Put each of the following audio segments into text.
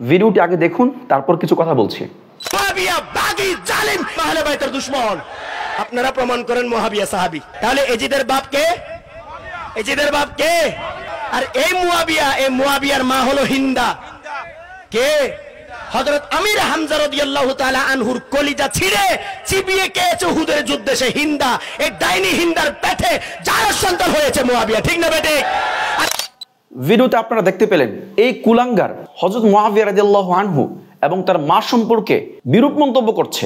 ভিডিওটি আগে দেখুন, তারপর কিছু কথা বলছি। মুআবিয়া বাগী জালিম আহলে বাইতের দুশমন। আপনারা প্রমাণ করেন মুআবিয়া সাহাবী। তাহলে এজিদের বাপ কে? এজিদের বাপ কে? আর এই মুআবিয়ার মা হলো হিন্দা। কে? হযরত আমির হামজা রাদিয়াল্লাহু তাআলা আনহুর কলিজা ছিঁড়ে চিবিয়ে খেয়েছে উহুদের যুদ্ধে সে হিন্দা। এই ডাইনি হিন্দার পেটে যার সন্তান হয়েছে মুআবিয়া, ঠিক না বেটে? ভিডিওতে আপনারা দেখতে পেলেন এই কুলাঙ্গার হযরত মুআবিয়া রাদিয়াল্লাহু আনহু এবং তার মা সম্পর্কে বিরূপ মন্তব্য করছে।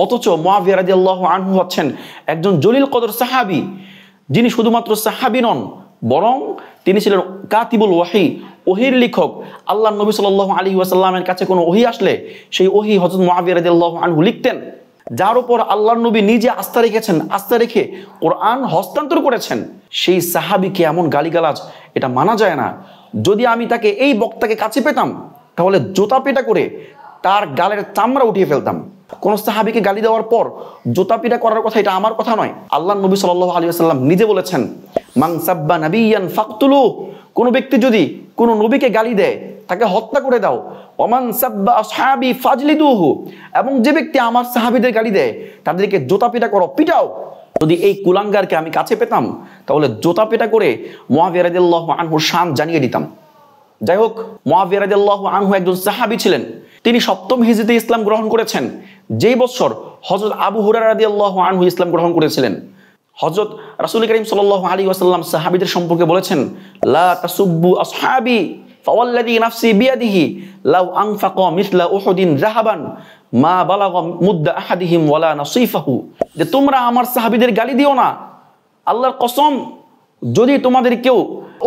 অথচ মুআবিয়া রাদিয়াল্লাহু আনহু হচ্ছেন একজন জলিল কদর সাহাবী, যিনি শুধুমাত্র সাহাবী নন, বরং তিনি ছিলেন কাতিবুল ওয়াহি, ওহির লেখক। আল্লাহর নবী সাল্লাল্লাহু আলাইহি ওয়াসাল্লামের কাছে কোনো ওহী আসলে সেই ওহী হযরত মুআবিয়া রাদিয়াল্লাহু আনহু লিখতেন, যার উপর আল্লাহর নবী নিজে আস্থা রেখেছেন, আস্থা রেখে কোরআন হস্তান্তর করেছেন। সেই সাহাবীকে এমন গালিগালাজ, এটা মানা যায় না। যদি আমি তাকে, এই বক্তাকে কাছে পেতাম, তাহলে জোতা পেটা করে তার গালের চামড়া উঠিয়ে ফেলতাম। কোন সাহাবীকে গালি দেওয়ার পর জোতা পিটা করার কথা, এটা আমার কথা নয়। আল্লাহর নবী সাল্লাল্লাহু আলাইহি ওয়াসাল্লাম নিজে বলেছেন, মান সাব্বা নাবিয়ান ফাকতুলু, কোন ব্যক্তি যদি কোন নবীকে গালি দেয় তাকে হত্যা করে দাও। ওমান সাব্বা আসহাবি ফাজলিদুহু, এবং যে ব্যক্তি আমার সাহাবীদের গালি দেয় তাদেরকে জোতা পিটা করো, পিটাও। যদি এই কুলাঙ্গারকে আমি কাছে পেতাম, তাহলে জোতা পিটা করে মুআবিয়া রাদিয়াল্লাহু আনহুর শান জানিয়ে দিতাম। যাই হোক, মুআবিয়া রাদিয়াল্লাহু আনহু একজন সাহাবী ছিলেন। তিনি 7ম হিজরিতে ইসলাম গ্রহণ করেছেন, যেই বছর হযরত আবু হুরায়রা রাদিয়াল্লাহু আনহু ইসলাম গ্রহণ করেছিলেন। হযরত রাসূল কারীম সাল্লাল্লাহু আলাইহি ওয়াসাল্লাম সাহাবীদের সম্পর্কে বলেছেন, লা তাসুব্বু আসহাবি ফাওয়াল্লাযী নাফসি বিয়াদিহি লাউ আনফাকা মিসলা উহুদিন যাহাবান মা বালাগা মুদ্দা আহাদিহিম ওয়ালা নাসিফাহু, যে তোমরা আমার সাহাবীদের গালি দিও না। আল্লাহর কসম, যদি তোমাদের কেউ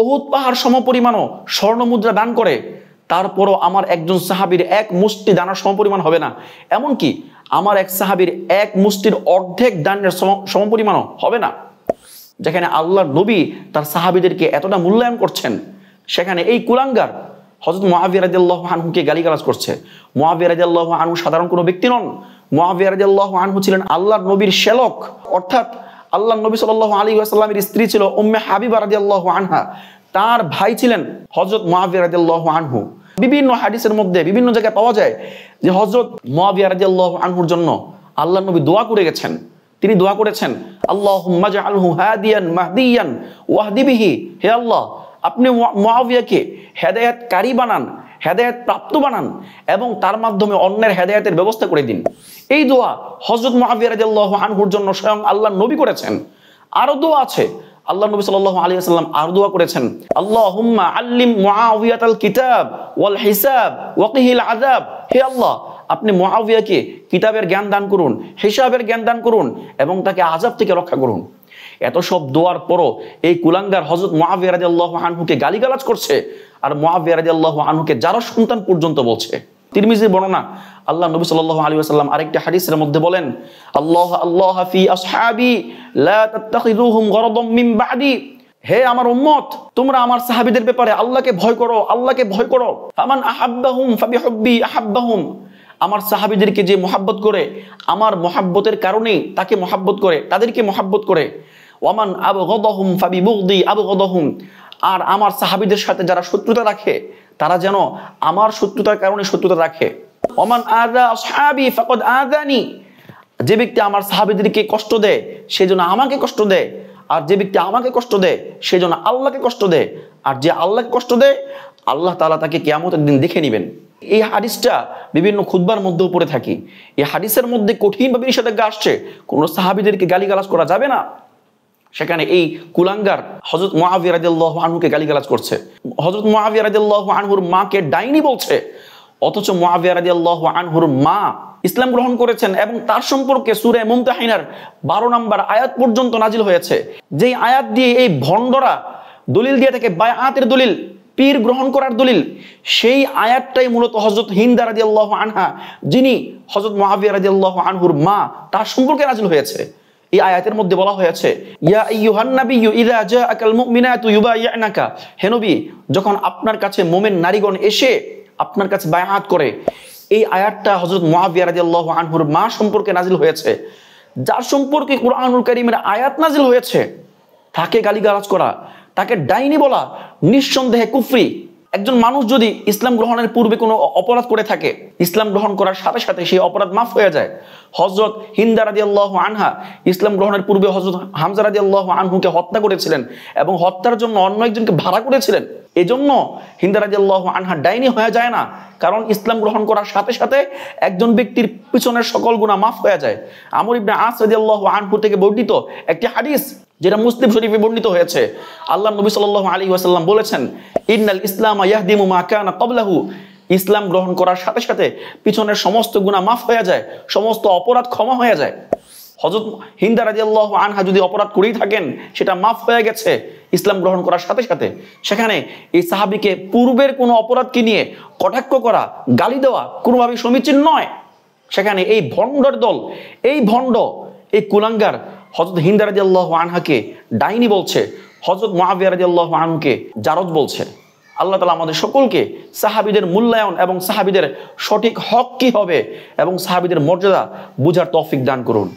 উহুদ পাহাড় সমপরিমাণও স্বর্ণ মুদ্রা দান করে, তারপরও আমার একজন সাহাবীর এক মুষ্টি দানার সমপরিমাণ হবে না। এমনকি আমার এক সাহাবীর এক মুষ্টির অর্ধেক দানের সমপরিমাণও হবে না। যেখানে আল্লাহর নবী তার সাহাবীদেরকে এতটা মূল্যায়ন করছেন, সেখানে এই কুলাঙ্গার হযরত মুআবিয়া রাদিয়াল্লাহু আনহুকে গালিগালাজ করছে। মুআবিয়া রাদিয়াল্লাহু আনহু সাধারণ কোনো ব্যক্তি নন। মুআবিয়া রাদিয়াল্লাহু আনহু ছিলেন আল্লাহর নবীর শ্যালক, অর্থাৎ আল্লাহর নবী সাল্লাল্লাহু আলাইহি ওয়াসাল্লামের স্ত্রী ছিল উম্মে হাবিবা রাদিয়াল্লাহু আনহা। তার ভাই ছিলেন হযরত মুআবিয়া রাদিয়াল্লাহু আনহু। বিভিন্ন হাদিসের মধ্যে বিভিন্ন জায়গায় পাওয়া যায় যে হযরত মুআবিয়া রাদিয়াল্লাহু আনহুর জন্য আল্লাহর নবী দোয়া করে গেছেন। তিনি দোয়া করেছেন, আল্লাহুম্মা জাআলহু হাদিয়ান মাহদিয়ান ওয়াহদি বিহি, হে আল্লাহ, আপনি মুআবিয়াকে হেদায়েতকারী বানান, হেদায়েত প্রাপ্ত বানান, এবং তার মাধ্যমে অন্যের হেদায়েতের ব্যবস্থা করে দিন। এই দোয়া হযরত মুআবিয়া রাদিয়াল্লাহু আনহুর জন্য স্বয়ং আল্লাহর নবী করেছেন। আরো দোয়া আছে, আল্লাহ নবী সাল্লাল্লাহু আলাইহি ওয়াসাল্লাম আর দোয়া করেছেন, আল্লাহুম্মা আল্লিম মুআবিয়াতাল কিতাব ওয়াল হিসাব ওয়া কিহিল আযাব, হে আল্লাহ, আপনি মুআবিয়াকে কিতাবের জ্ঞান দান করুন, হিসাবের জ্ঞান দান করুন, এবং তাকে আযাব থেকে রক্ষা করুন। এত সব দোয়ার পরও এই কুলাঙ্গার হযরত মুআবিয়া রাদিয়াল্লাহু আনহুকে গালিগালাজ করছে, আর মুআবিয়া রাদিয়াল্লাহু আনহুকে যারা সন্তান পর্যন্ত বলছে। তিরমিজির বর্ণনা, আল্লাহ নবী সাল্লাল্লাহু আলাইহি ওয়াসাল্লাম আরেকটি হাদিসের মধ্যে বলেন, আল্লাহ আল্লাহ ফি আসহাবি লা তাত্তাখিযুহুম গরাদাম মিন বাদি, হে আমার উম্মত, তোমরা আমার সাহাবীদের ব্যাপারে আল্লাহকে ভয় করো, আল্লাহকে ভয় করো। ফামান আহাব্বাহুম ফাবিহুব্বি আহাব্বাহুম, আমার সাহাবীদেরকে যে মহব্বত করে, আমার মহব্বতের কারণেই তাকে মহব্বত করে, তাদেরকে মহব্বত করে। ওয়ামান আবগাদাহুম ফাবিবুগদি আবগাদাহুম, আর আমার সাহাবীদের সাথে যারা শত্রুতা রাখে, তারা যেন আমার শত্রুতার কারণে শত্রুতা রাখে। ওমান আযা আসহাবি ফাকাদ আযানি, যে ব্যক্তি আমার সাহাবীদেরকে কষ্ট দেয় সে যেন আমাকে কষ্ট দেয়, আর যে ব্যক্তি আমাকে কষ্ট দেয় সে যেন আল্লাহকে কষ্ট দেয়, আর যে আল্লাহকে কষ্ট দেয় আল্লাহ তাআলা তাকে কিয়ামতের দিন দেখে নেবেন। এই হাদিসটা বিভিন্ন খুতবার মধ্যেও পড়ে থাকি। এই হাদিসের মধ্যে কঠিনভাবে নিষেধাজ্ঞা আসছে, কোন সাহাবীদেরকে গালিগালাজ করা যাবে না। সেখানে এই কুলাঙ্গার হযরত মুআবিয়া রাদিয়াল্লাহু আনহুকে গালিগালাজ করছে। হযরত মুআবিয়া রাদিয়াল্লাহু আনহুর মাকে ডাইনি বলছে, অথচ মুআবিয়া রাদিয়াল্লাহু আনহুর মা ইসলাম গ্রহণ করেছেন, এবং তার সম্পর্কে সূরা মুমতাহিনার 12 নম্বর আয়াত পর্যন্ত নাজিল হয়েছে। যেই আয়াত দিয়ে এই ভণ্ডরা দলিল দিয়ে থাকে, বায়াতের দলিল, পীর গ্রহণ করার দলিল, সেই আয়াতটাই মূলত হযরত হিন্দা রাদিয়াল্লাহু আনহা, যিনি হযরত মুআবিয়া রাদিয়াল্লাহু আনহুর মা, তার সম্পর্কে নাজিল হয়েছে। এই আয়াতের মধ্যে বলা হয়েছে, ইয়া আইয়ুহান নাবিয়্যু ইযা জাআকাল মুমিনাতু ইউবাইয়ুনাকা, হে নবী, যখন আপনার কাছে মুমিন নারীগণ এসে আপনার কাছে বায়াত করে। এই আয়াতটা হযরত মুআবিয়া রাদিয়াল্লাহু আনহুর মা সম্পর্কে নাজিল হয়েছে। যার সম্পর্কে কুরআনুল কারীমের আয়াত নাজিল হয়েছে, তাকে গালিগালাজ করা, তাকে ডাইনি বলা নিঃসন্দেহে কুফরি। একজন মানুষ যদি ইসলাম গ্রহণের পূর্বে কোনো অপরাধ করে থাকে, ইসলাম গ্রহণ করার সাথে সাথে সেই অপরাধ মাফ হয়ে যায়। হযরত হিন্দা রাদিয়াল্লাহু আনহা ইসলাম গ্রহণের পূর্বে হযরত হামজা রাদিয়াল্লাহু আনহুকে হত্যা করেছিলেন এবং হত্যার জন্য অন্য একজনকে ভাড়া করেছিলেন। এজন্য হিন্দা রাদিয়াল্লাহু আনহা ডাইনি হয়ে যায় না, কারণ ইসলাম গ্রহণ করার সাথে সাথে একজন ব্যক্তির পিছনের সকল গুনাহ মাফ হয়ে যায়। আমর ইবনে আস রাদিয়াল্লাহু আনহু থেকে বর্ণিত একটি হাদিস, যেটা মুসলিম শরীফে বর্ণিত হয়েছে, আল্লাহ নবী সাল্লাল্লাহু আলাইহি ওয়াসাল্লাম বলেছেন, ইন্নাল ইসলামা ইয়াহদিমু মা কানা ক্বাবলাহু, ইসলাম গ্রহণ করার সাথে সাথে পিছনের সমস্ত গুনাহ মাফ হয়ে যায়, সমস্ত অপরাধ ক্ষমা হয়ে যায়। হযরত হিন্দা রাদিয়াল্লাহু আনহা যদি অপরাধ করেই থাকেন, সেটা মাফ হয়ে গেছে ইসলাম গ্রহণ করার সাথে সাথে। সেখানে এই সাহাবীকে পূর্বের কোনো অপরাধকে নিয়ে কটাক্ষ করা, গালি দেওয়া কোনোভাবেই সমীচীন নয়। সেখানে এই ভণ্ডর দল, এই ভণ্ড, এই কুলাঙ্গার হযরত হিন্দা রাদিয়াল্লাহু আনহাকে ডাইনি বলছে, হযরত মুআবিয়া রাদিয়াল্লাহু আনহুকে জারদ বলছে। আল্লাহ তাআলা আমাদের সকলকে সাহাবীদের মূল্যায়ন এবং সাহাবীদের সঠিক হক কি হবে এবং সাহাবীদের মর্যাদা বুঝার তৌফিক দান করুন।